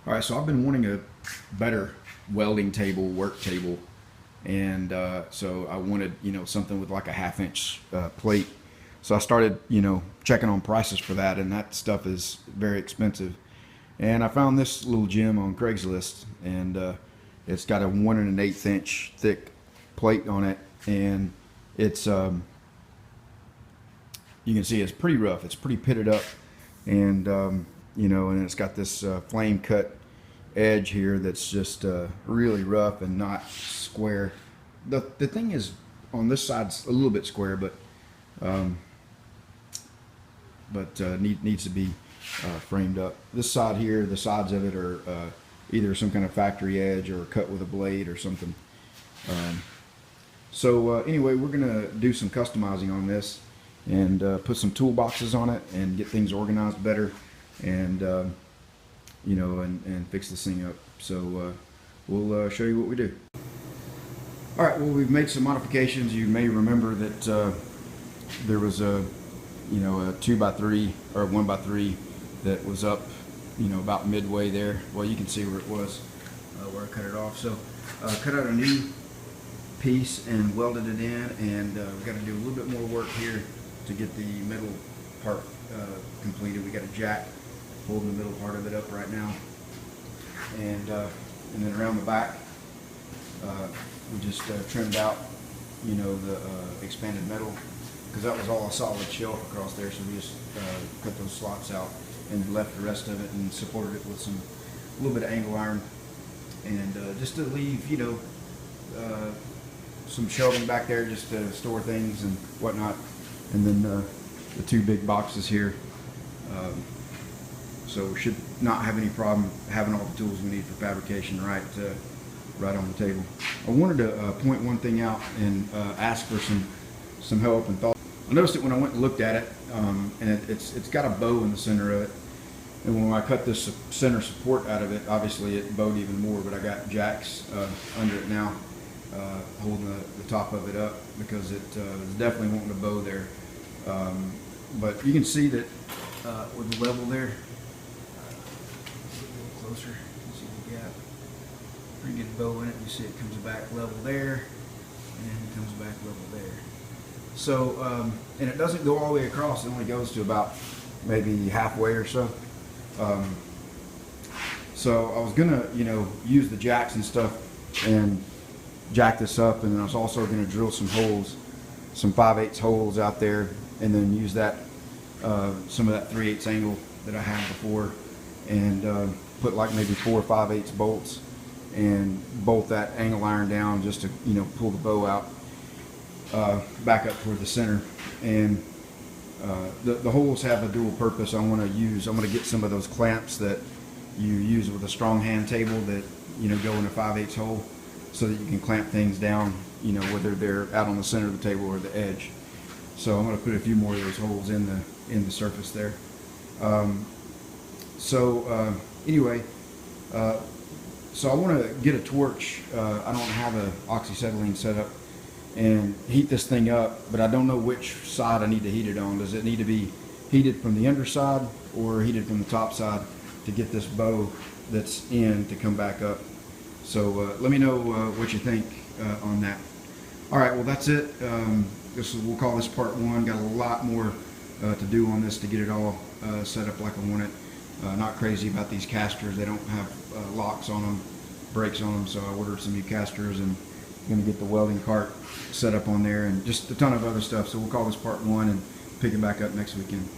All right, so I've been wanting a better welding table, work table, and so I wanted, something with like a half-inch plate. So I started, checking on prices for that, and that stuff is very expensive. And I found this little gem on Craigslist, and it's got a 1 1/8 inch thick plate on it, and it's you can see it's pretty rough. It's pretty pitted up, and and it's got this flame cut edge here that's just really rough and not square. The thing is, on this side's a little bit square, but needs to be framed up. This side here, the sides of it are either some kind of factory edge or cut with a blade or something. Anyway, we're gonna do some customizing on this and put some toolboxes on it and get things organized better, and and fix this thing up. So we'll show you what we do. All right, well, we've made some modifications. You may remember that there was a 2x3 or 1x3 that was up about midway there. Well, you can see where it was, where I cut it off. So cut out a new piece and welded it in, and we've got to do a little bit more work here to get the middle part completed. We got a jack holding the middle part of it up right now, and then around the back we just trimmed out the expanded metal, because that was all a solid shelf across there. So we just cut those slots out and left the rest of it and supported it with a little bit of angle iron, and just to leave some shelving back there just to store things and whatnot. And then the two big boxes here. So we should not have any problem having all the tools we need for fabrication right on the table. I wanted to point one thing out and ask for some help and thought. I noticed it when I went and looked at it, and it's got a bow in the center of it. And when I cut this center support out of it, obviously it bowed even more, but I got jacks under it now, holding the top of it up, because it was definitely wanting to bow there. But you can see that with the level there, a little closer, you can see the gap. Pretty good bow in it. You see it comes back level there, and it comes back level there. So, and it doesn't go all the way across. It only goes to about maybe halfway or so. So I was gonna, use the jacks and stuff and jack this up, and then I was also gonna drill some holes, some 5/8 holes out there, and then use that, some of that 3/8 angle that I had before, and put like maybe 4 5/8 bolts and bolt that angle iron down just to, pull the bow out back up toward the center. And the holes have a dual purpose. I'm going to get some of those clamps that you use with a strong hand table that go in a 5/8 hole, so that you can clamp things down, whether they're out on the center of the table or the edge. So I'm going to put a few more of those holes in the surface there. Anyway, so I want to get a torch. I don't have an oxyacetylene set up, and heat this thing up, but I don't know which side I need to heat it on. Does it need to be heated from the underside or heated from the top side to get this bow that's in to come back up? So let me know what you think on that. All right, well, that's it. We'll call this part one. Got a lot more to do on this to get it all set up like I want it. Not crazy about these casters. They don't have locks on them, brakes on them, so I ordered some new casters, and going to get the welding cart set up on there, and just a ton of other stuff. So we'll call this part one and pick it back up next weekend.